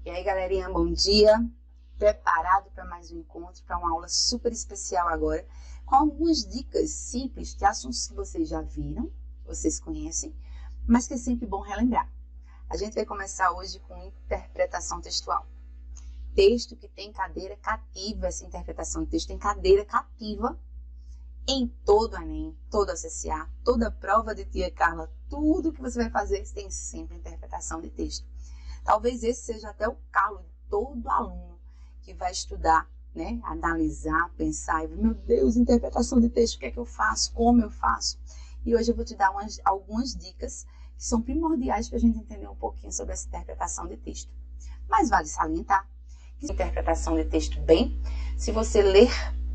E aí, galerinha, bom dia. Preparado para mais um encontro, para uma aula super especial agora, com algumas dicas simples de assuntos que vocês já viram, vocês conhecem, mas que é sempre bom relembrar. A gente vai começar hoje com interpretação textual. Texto que tem cadeira cativa, essa interpretação de texto tem cadeira cativa em todo o Enem, todo o CCA, toda a prova de Tia Carla, tudo que você vai fazer tem sempre interpretação de texto. Talvez esse seja até o calo de todo aluno que vai estudar, né? Analisar, pensar e ver, meu Deus, interpretação de texto, o que é que eu faço, como eu faço? E hoje eu vou te dar algumas dicas que são primordiais para a gente entender um pouquinho sobre essa interpretação de texto. Mas vale salientar que interpretação de texto bem, se você ler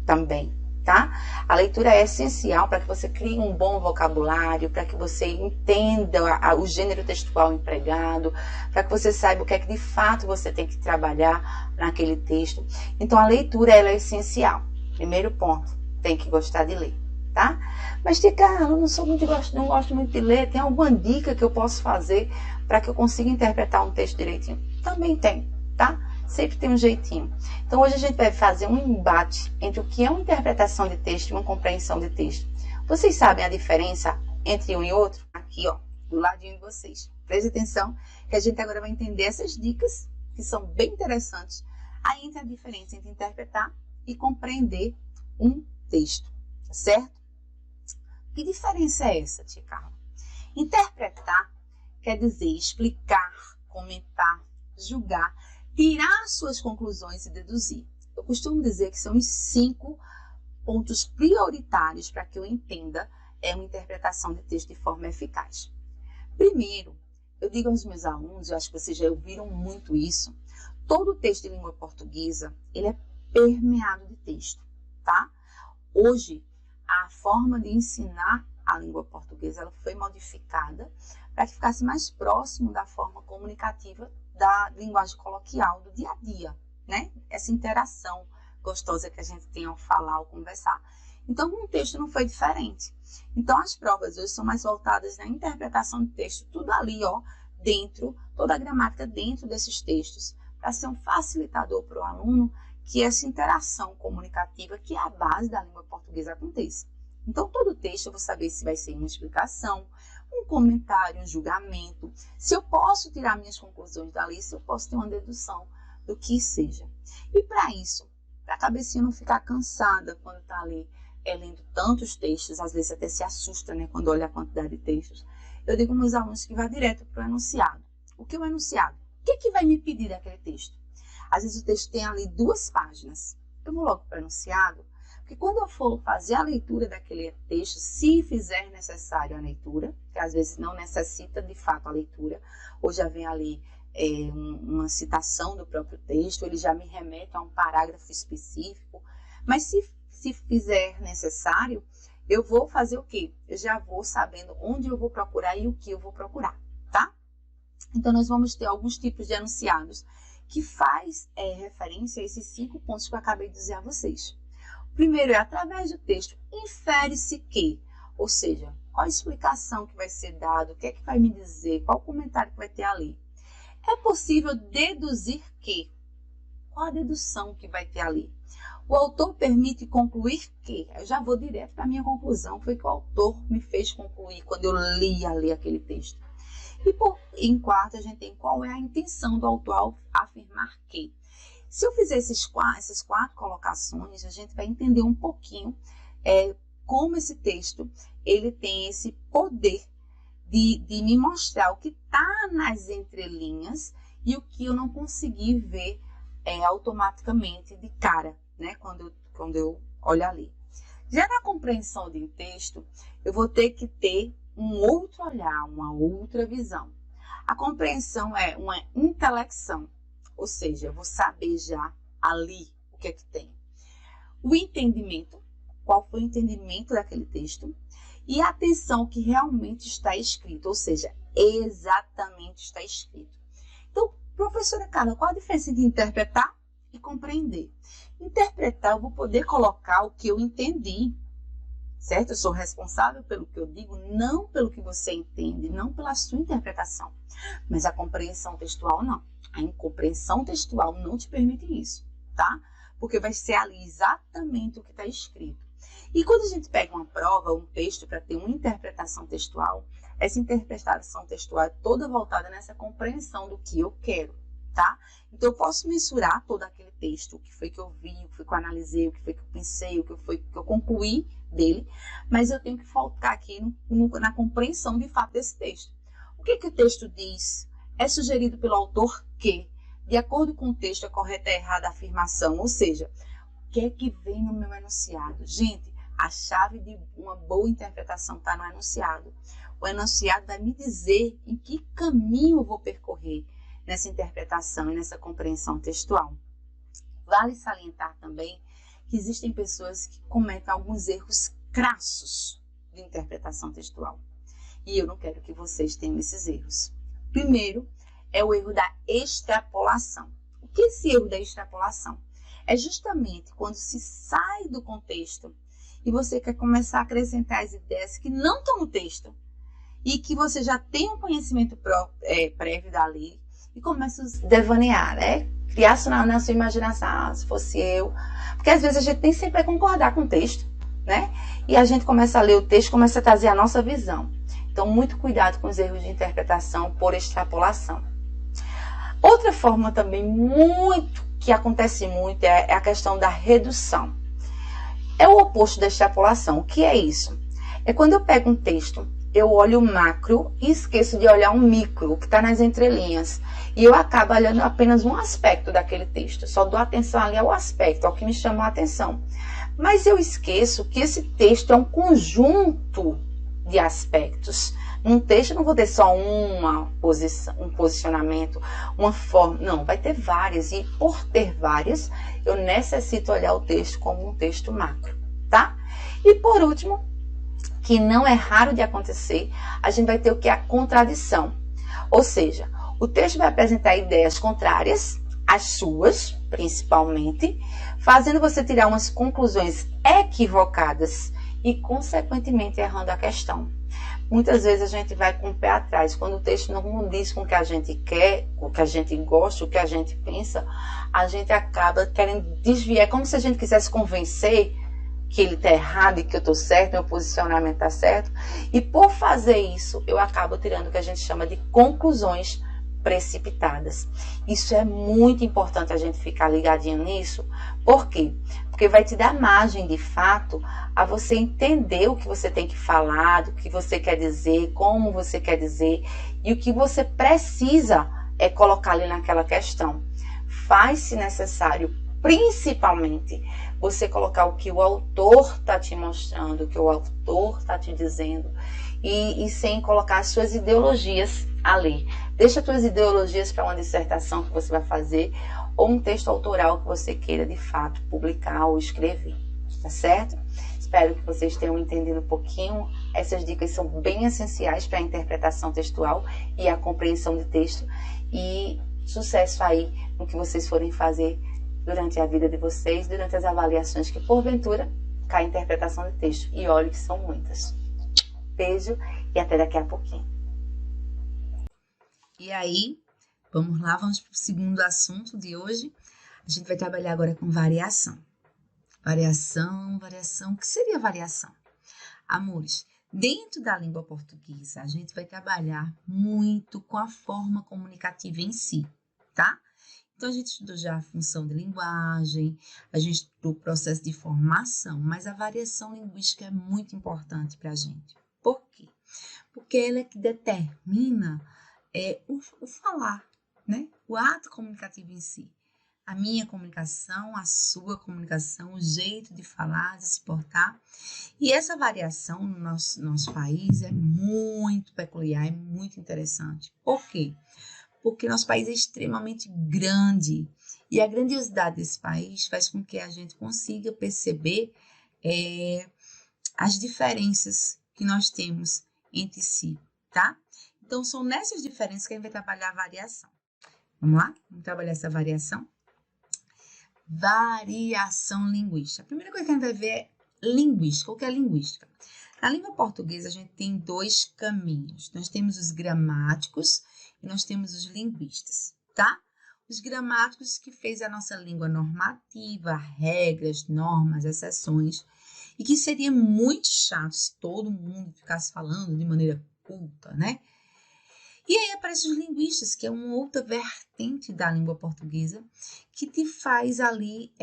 também, tá? A leitura é essencial para que você crie um bom vocabulário, para que você entenda o gênero textual empregado, para que você saiba o que é que de fato você tem que trabalhar naquele texto. Então a leitura ela é essencial. Primeiro ponto, tem que gostar de ler, tá? Mas Tia Carla, não gosto muito de ler, tem alguma dica que eu posso fazer para que eu consiga interpretar um texto direitinho? Também tem, tá? Sempre tem um jeitinho. Então hoje a gente vai fazer um embate entre o que é uma interpretação de texto e uma compreensão de texto. Vocês sabem a diferença entre um e outro? Aqui, ó, do ladinho de vocês. Preste atenção que a gente agora vai entender essas dicas que são bem interessantes. Aí entra a diferença entre interpretar e compreender um texto, certo? Que diferença é essa, Tia Carla? Interpretar quer dizer explicar, comentar, julgar, tirar suas conclusões e deduzir. Eu costumo dizer que são os 5 pontos prioritários para que eu entenda uma interpretação de texto de forma eficaz. Primeiro, eu digo aos meus alunos, eu acho que vocês já ouviram muito isso, todo texto de língua portuguesa, ele é permeado de texto, tá? Hoje, a forma de ensinar a língua portuguesa ela foi modificada para que ficasse mais próximo da forma comunicativa da linguagem coloquial do dia a dia, né? Essa interação gostosa que a gente tem ao falar, ao conversar. Então, um texto não foi diferente. Então, as provas hoje são mais voltadas na interpretação de texto, tudo ali, ó, dentro, toda a gramática dentro desses textos, para ser um facilitador para o aluno que essa interação comunicativa, que é a base da língua portuguesa, aconteça. Então, todo texto eu vou saber se vai ser uma explicação, um comentário, um julgamento, se eu posso tirar minhas conclusões dali, se eu posso ter uma dedução do que seja. E para isso, para a cabecinha não ficar cansada quando está ali lendo tantos textos, às vezes até se assusta, né, quando olha a quantidade de textos, eu digo aos meus alunos que vá direto para o enunciado. O que é o enunciado? O que é que vai me pedir daquele texto? Às vezes o texto tem ali 2 páginas. Eu vou logo para o enunciado, porque quando eu for fazer a leitura daquele texto, se fizer necessário a leitura, que às vezes não necessita de fato a leitura, ou já vem ali uma citação do próprio texto, ele já me remete a um parágrafo específico, mas se fizer necessário, eu vou fazer o quê? Eu já vou sabendo onde eu vou procurar e o que eu vou procurar, tá? Então, nós vamos ter alguns tipos de enunciados que faz referência a esses 5 pontos que eu acabei de dizer a vocês. Primeiro é, através do texto, infere-se que, ou seja, qual a explicação que vai ser dada, o que é que vai me dizer, qual o comentário que vai ter ali. É possível deduzir que, qual a dedução que vai ter ali. O autor permite concluir que, eu já vou direto para a minha conclusão, foi que o autor me fez concluir quando eu li ali aquele texto. E em quarto, a gente tem qual é a intenção do autor ao afirmar que. Se eu fizer essas 4 colocações, a gente vai entender um pouquinho como esse texto ele tem esse poder de me mostrar o que está nas entrelinhas e o que eu não consegui ver automaticamente de cara, né, quando eu olho ali. Já na compreensão de um texto, eu vou ter que ter um outro olhar, uma outra visão. A compreensão é uma intelecção. Ou seja, eu vou saber já ali o que é que tem. O entendimento, qual foi o entendimento daquele texto. E a atenção que realmente está escrito, ou seja, exatamente está escrito. Então, professora Carla, qual a diferença entre interpretar e compreender? Interpretar, eu vou poder colocar o que eu entendi certo? Eu sou responsável pelo que eu digo, não pelo que você entende, não pela sua interpretação. Mas a compreensão textual, não. A incompreensão textual não te permite isso, tá? Porque vai ser ali exatamente o que está escrito. E quando a gente pega uma prova, um texto, para ter uma interpretação textual, essa interpretação textual é toda voltada nessa compreensão do que eu quero, tá? Então, eu posso mensurar todo aquele texto, o que foi que eu vi, o que foi que eu analisei, o que foi que eu pensei, o que foi que eu concluí dele, mas eu tenho que focar aqui na compreensão de fato desse texto. O que o texto diz? É sugerido pelo autor que, de acordo com o texto, é correta ou errada a afirmação, ou seja, o que é que vem no meu enunciado? Gente, a chave de uma boa interpretação está no enunciado. O enunciado vai me dizer em que caminho eu vou percorrer nessa interpretação e nessa compreensão textual. Vale salientar também que existem pessoas que cometem alguns erros crassos de interpretação textual. E eu não quero que vocês tenham esses erros. Primeiro, é o erro da extrapolação. O que é esse erro da extrapolação? É justamente quando se sai do contexto e você quer começar a acrescentar as ideias que não estão no texto e que você já tem um conhecimento prévio da lei e começa a devanear, né? Criar na sua imaginação, se fosse eu. Porque às vezes a gente nem sempre vai concordar com o texto, né? E a gente começa a ler o texto, começa a trazer a nossa visão. Então, muito cuidado com os erros de interpretação por extrapolação. Outra forma também que acontece muito é a questão da redução. É o oposto da extrapolação. O que é isso? É quando eu pego um texto, eu olho o macro e esqueço de olhar o micro, que está nas entrelinhas. E eu acabo olhando apenas um aspecto daquele texto. Só dou atenção ali ao aspecto, ao que me chamou a atenção. Mas eu esqueço que esse texto é um conjunto de aspectos. Num texto eu não vou ter só um posicionamento, uma forma. Não, vai ter várias. E por ter várias, eu necessito olhar o texto como um texto macro, tá? E por último, que não é raro de acontecer, a gente vai ter o que é a contradição. Ou seja, o texto vai apresentar ideias contrárias, as suas, principalmente, fazendo você tirar umas conclusões equivocadas e, consequentemente, errando a questão. Muitas vezes a gente vai com o pé atrás. Quando o texto não diz com o que a gente quer, o que a gente gosta, o que a gente pensa, a gente acaba querendo desviar. É como se a gente quisesse convencer que ele está errado e que eu estou certo, meu posicionamento está certo. E por fazer isso, eu acabo tirando o que a gente chama de conclusões precipitadas. Isso é muito importante a gente ficar ligadinho nisso. Por quê? Porque vai te dar margem, de fato, a você entender o que você tem que falar, do que você quer dizer, como você quer dizer, e o que você precisa é colocar ali naquela questão. Faz-se necessário, principalmente, você colocar o que o autor está te mostrando, o que o autor está te dizendo, e sem colocar as suas ideologias ali. Deixa as suas ideologias para uma dissertação que você vai fazer ou um texto autoral que você queira, de fato, publicar ou escrever, tá certo? Espero que vocês tenham entendido um pouquinho. Essas dicas são bem essenciais para a interpretação textual e a compreensão de texto. E sucesso aí no que vocês forem fazer durante a vida de vocês, durante as avaliações que, porventura, cai a interpretação de texto. E olhe que são muitas. Beijo e até daqui a pouquinho. E aí, vamos lá, vamos para o segundo assunto de hoje. A gente vai trabalhar agora com variação. Variação. O que seria variação? Amores, dentro da língua portuguesa, a gente vai trabalhar muito com a forma comunicativa em si, tá? Então, a gente estudou já a função de linguagem, a gente estudou o processo de formação, mas a variação linguística é muito importante para a gente. Por quê? Porque ela é que determina o falar, né? O ato comunicativo em si. A minha comunicação, a sua comunicação, o jeito de falar, de se portar. E essa variação no nosso país é muito peculiar, é muito interessante. Por quê? Porque nosso país é extremamente grande. E a grandiosidade desse país faz com que a gente consiga perceber as diferenças que nós temos entre si, tá? Então, são nessas diferenças que a gente vai trabalhar a variação. Vamos lá? Vamos trabalhar essa variação? Variação linguística. A primeira coisa que a gente vai ver é linguística. O que é linguística? Na língua portuguesa, a gente tem dois caminhos. Nós temos os gramáticos e nós temos os linguistas, tá? Os gramáticos que fez a nossa língua normativa, regras, normas, exceções, e que seria muito chato se todo mundo ficasse falando de maneira culta, né? E aí aparecem os linguistas, que é uma outra vertente da língua portuguesa, que te faz ali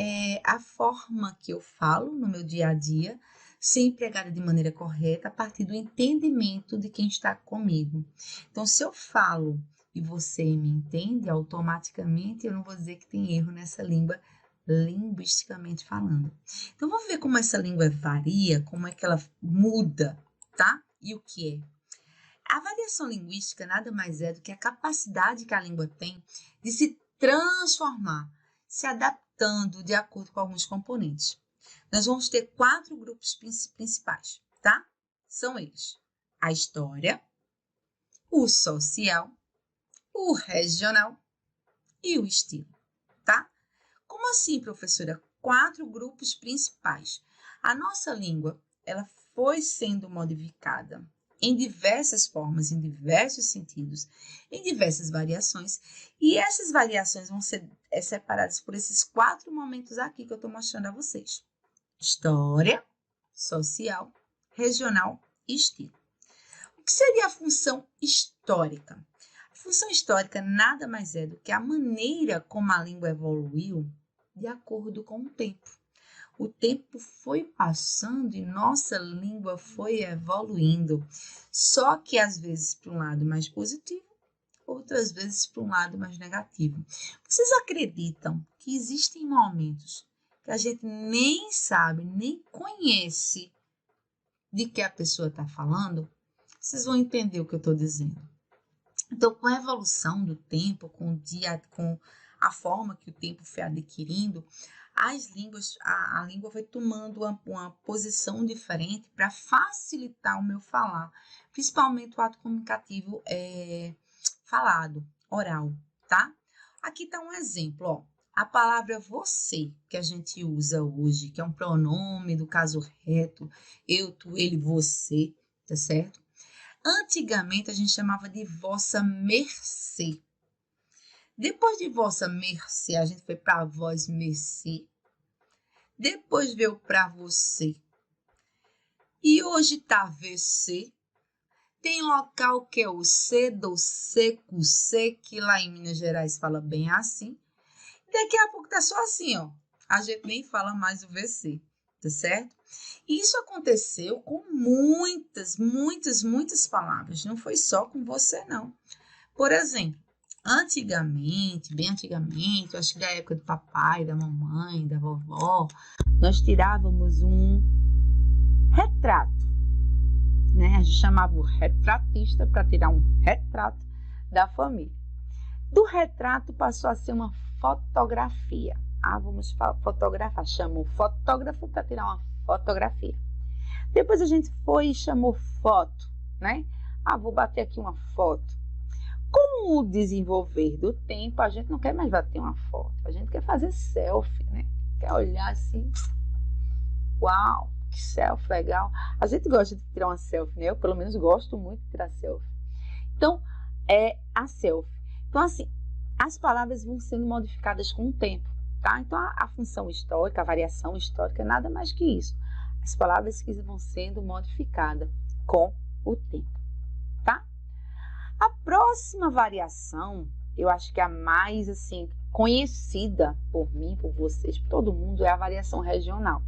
a forma que eu falo no meu dia a dia, ser empregada de maneira correta, a partir do entendimento de quem está comigo. Então, se eu falo e você me entende, automaticamente eu não vou dizer que tem erro nessa língua, linguisticamente falando. Então, vamos ver como essa língua varia, como é que ela muda, tá? E o que é? A variação linguística nada mais é do que a capacidade que a língua tem de se transformar, se adaptando de acordo com alguns componentes. Nós vamos ter 4 grupos principais, tá? São eles: a história, o social, o regional e o estilo, tá? Como assim, professora? 4 grupos principais. A nossa língua, ela foi sendo modificada em diversas formas, em diversos sentidos, em diversas variações, e essas variações vão ser separadas por esses 4 momentos aqui que eu estou mostrando a vocês: história, social, regional e estilo. O que seria a função histórica? A função histórica nada mais é do que a maneira como a língua evoluiu de acordo com o tempo. O tempo foi passando e nossa língua foi evoluindo, só que às vezes para um lado mais positivo, outras vezes para um lado mais negativo. Vocês acreditam que existem momentos que a gente nem sabe, nem conhece de que a pessoa está falando? Vocês vão entender o que eu estou dizendo. Então, com a evolução do tempo, com a forma que o tempo foi adquirindo, a língua vai tomando uma posição diferente para facilitar o meu falar, principalmente o ato comunicativo falado, oral, tá? Aqui está um exemplo, ó. A palavra você, que a gente usa hoje, que é um pronome do caso reto, eu, tu, ele, você, tá certo? Antigamente a gente chamava de vossa mercê. Depois de vossa mercê, a gente foi para vós mercê. Depois veio para você. E hoje tá VC. Tem local que é o C, do seco, C, que lá em Minas Gerais fala bem assim. Daqui a pouco tá só assim, ó. A gente nem fala mais o VC, tá certo? E isso aconteceu com muitas palavras. Não foi só com você, não. Por exemplo, antigamente, bem antigamente, eu acho que da época do papai, da mamãe, da vovó, nós tirávamos um retrato, né? A gente chamava o retratista para tirar um retrato da família. Do retrato passou a ser uma fotografia. Vamos fotografar, chamou o fotógrafo para tirar uma fotografia. Depois a gente foi e chamou foto, né? Vou bater aqui uma foto. Com o desenvolver do tempo, a gente não quer mais bater uma foto, a gente quer fazer selfie, né? Quer olhar assim, uau, que selfie legal. A gente gosta de tirar uma selfie, né? Eu pelo menos gosto muito de tirar selfie. Então, é a selfie. Então, assim, as palavras vão sendo modificadas com o tempo, tá? Então, a função histórica, a variação histórica é nada mais que isso. As palavras que vão sendo modificadas com o tempo, tá? A próxima variação, eu acho que é a mais assim conhecida por mim, por vocês, por todo mundo, é a variação regional.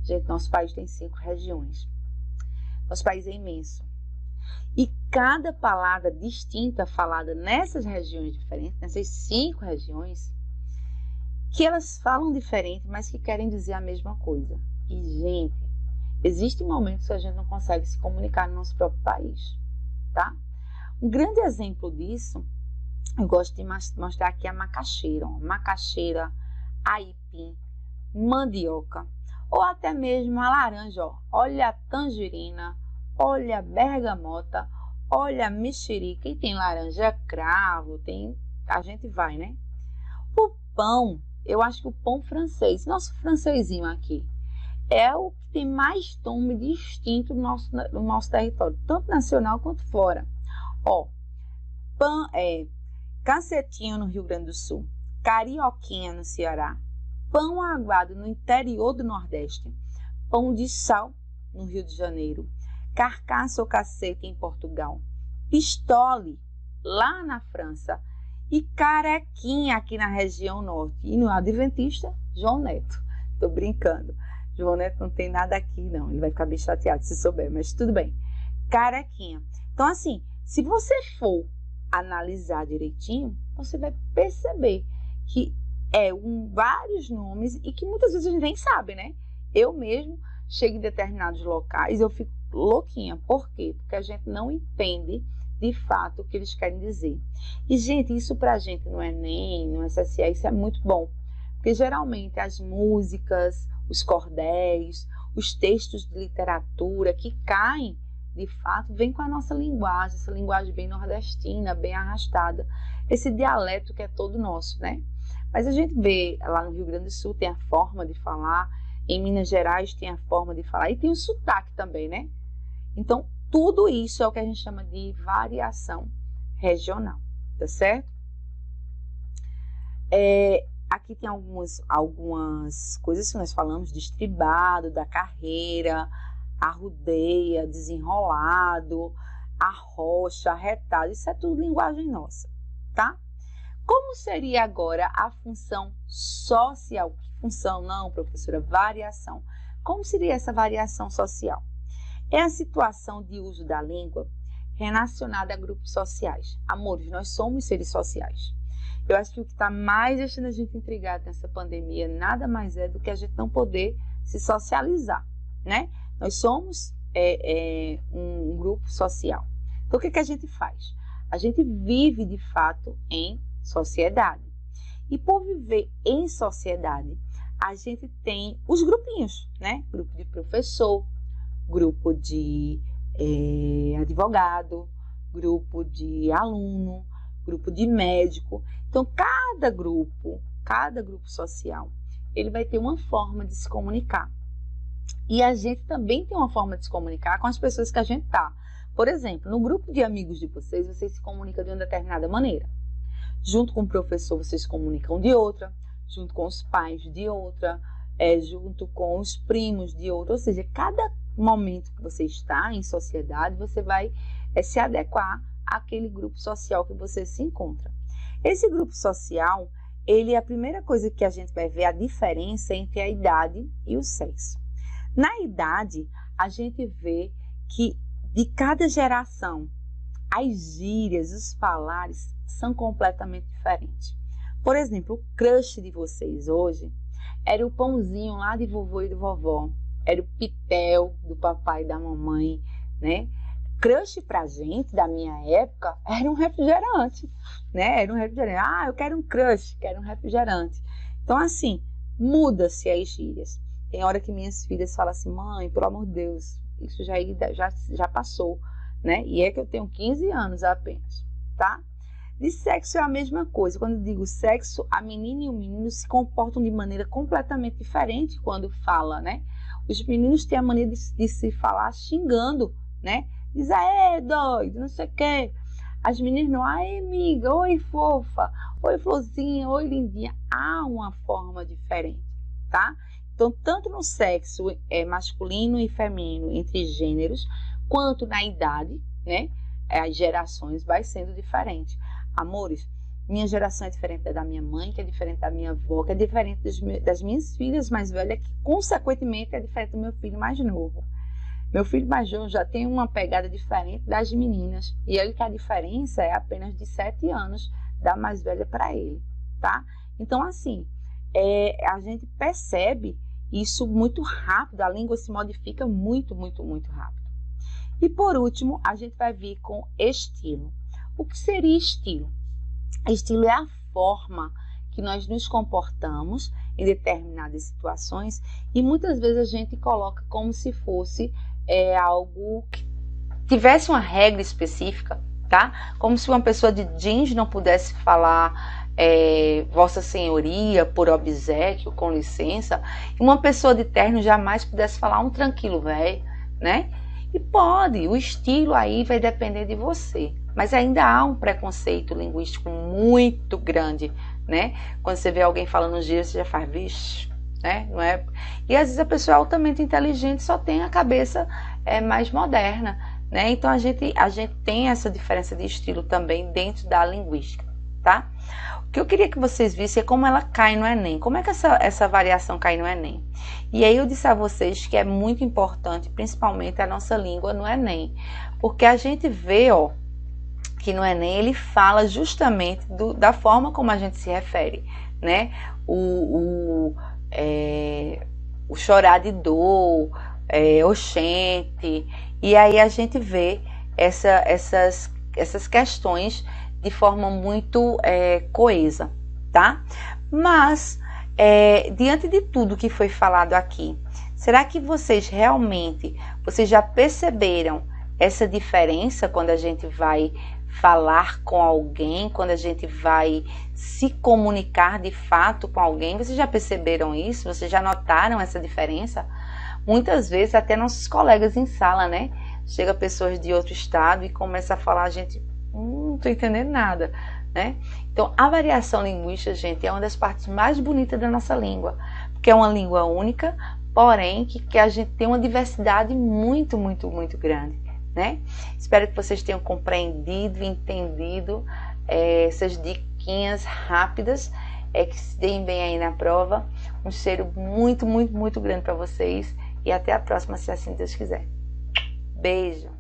Gente, nosso país tem 5 regiões. Nosso país é imenso. E cada palavra distinta falada nessas regiões diferentes, nessas 5 regiões, que elas falam diferente, mas que querem dizer a mesma coisa. E, gente, existem momentos que a gente não consegue se comunicar no nosso próprio país, tá? Um grande exemplo disso, eu gosto de mostrar aqui a macaxeira. Macaxeira, aipim, mandioca, ou até mesmo a laranja. Olha a tangerina, olha a bergamota, olha a mexerica. E tem laranja cravo, a gente vai, né? O pão, eu acho que o pão francês, nosso francesinho aqui, é o que tem mais tom distinto no nosso território, tanto nacional quanto fora. Ó, cacetinho no Rio Grande do Sul, carioquinha no Ceará, pão aguado no interior do Nordeste, pão de sal no Rio de Janeiro, carcaça ou cacete em Portugal, pistole lá na França e carequinha aqui na região norte. E no adventista, João Neto. Tô brincando. João Neto não tem nada aqui, não. Ele vai ficar bem chateado se souber, mas tudo bem. Carequinha. Então, assim, se você for analisar direitinho, você vai perceber que vários nomes e que muitas vezes a gente nem sabe, né? Eu mesmo chego em determinados locais e eu fico louquinha. Por quê? Porque a gente não entende de fato o que eles querem dizer. E, gente, isso pra gente no Enem, no SSE, isso é muito bom. Porque geralmente as músicas, os cordéis, os textos de literatura que caem, de fato, vem com a nossa linguagem, essa linguagem bem nordestina, bem arrastada, esse dialeto que é todo nosso, né? Mas a gente vê lá no Rio Grande do Sul tem a forma de falar, em Minas Gerais tem a forma de falar e tem o sotaque também, né? Então, tudo isso é o que a gente chama de variação regional, tá certo? Aqui tem algumas coisas que nós falamos de estribado, da carreira, arrudeia, desenrolado, arrocha, arretado, isso é tudo linguagem nossa, tá? Como seria agora a função social? Função não, professora, variação. Como seria essa variação social? É a situação de uso da língua relacionada a grupos sociais. Amores, nós somos seres sociais. Eu acho que o que está mais deixando a gente intrigado nessa pandemia nada mais é do que a gente não poder se socializar, né? Nós somos um grupo social. Então, o que a gente faz? A gente vive, de fato, em sociedade. E por viver em sociedade, a gente tem os grupinhos, né? Grupo de professor, grupo de advogado, grupo de aluno, grupo de médico. Então, cada grupo social, ele vai ter uma forma de se comunicar. E a gente também tem uma forma de se comunicar com as pessoas que a gente tá. Por exemplo, no grupo de amigos de vocês se comunicam de uma determinada maneira. Junto com o professor, vocês se comunicam de outra. Junto com os pais, de outra. Junto com os primos, de outra. Ou seja, cada momento que você está em sociedade, você vai se adequar àquele grupo social que você se encontra. Esse grupo social, a primeira coisa que a gente vai ver a diferença entre a idade e o sexo. Na idade, a gente vê que de cada geração, as gírias, os falares são completamente diferentes. Por exemplo, o crush de vocês hoje era o pãozinho lá de vovô e de vovó, era o pitel do papai e da mamãe, né? Crush pra gente, da minha época, era um refrigerante, né? Era um refrigerante. Eu quero um crush, quero um refrigerante. Então, assim, muda-se as gírias. Tem hora que minhas filhas falam assim, mãe, pelo amor de Deus, isso já passou, né? E é que eu tenho 15 anos apenas, tá? De sexo é a mesma coisa. Quando eu digo sexo, a menina e o menino se comportam de maneira completamente diferente quando fala, né? Os meninos têm a mania de se falar xingando, né? Diz, doido, não sei o quê. As meninas não, amiga, oi fofa, oi florzinha, oi lindinha. Há uma forma diferente, tá? Então, tanto no sexo masculino e feminino, entre gêneros, quanto na idade, né? As gerações vai sendo diferente. Amores, minha geração é diferente da minha mãe, que é diferente da minha avó, que é diferente das minhas filhas mais velhas, que consequentemente é diferente do meu filho mais novo. Meu filho mais novo já tem uma pegada diferente das meninas. E ele que a diferença é apenas de 7 anos da mais velha para ele, tá? Então, assim, a gente percebe isso muito rápido, a língua se modifica muito, muito, muito rápido. E por último, a gente vai vir com estilo. O que seria estilo? Estilo é a forma que nós nos comportamos em determinadas situações e muitas vezes a gente coloca como se fosse algo que tivesse uma regra específica, tá? Como se uma pessoa de jeans não pudesse falar Vossa Senhoria, por obséquio, com licença, e uma pessoa de terno jamais pudesse falar um tranquilo, velho, né? E pode, o estilo aí vai depender de você, mas ainda há um preconceito linguístico muito grande, né? Quando você vê alguém falando um gíria, você já faz, vixe, né? Não é? E às vezes a pessoa é altamente inteligente, só tem a cabeça mais moderna, né? Então a gente tem essa diferença de estilo também dentro da linguística, tá? O que eu queria que vocês vissem é como ela cai no Enem, como é que essa variação cai no Enem. E aí eu disse a vocês que é muito importante, principalmente a nossa língua no Enem, porque a gente vê, ó, que no Enem ele fala justamente da forma como a gente se refere, né? O chorar de dor, oxente, e aí a gente vê essas questões de forma muito coesa, tá? Mas, diante de tudo que foi falado aqui, será que vocês já perceberam essa diferença quando a gente vai falar com alguém, quando a gente vai se comunicar de fato com alguém? Vocês já perceberam isso? Vocês já notaram essa diferença? Muitas vezes até nossos colegas em sala, né? Chega pessoas de outro estado e começa a falar, a gente, não tô entendendo nada, né? Então, a variação linguística, gente, é uma das partes mais bonitas da nossa língua, porque é uma língua única, porém que a gente tem uma diversidade muito, muito, muito grande, né? Espero que vocês tenham compreendido e entendido essas diquinhas rápidas, que se deem bem aí na prova. Um cheiro muito, muito, muito grande para vocês e até a próxima, se assim Deus quiser. Beijo!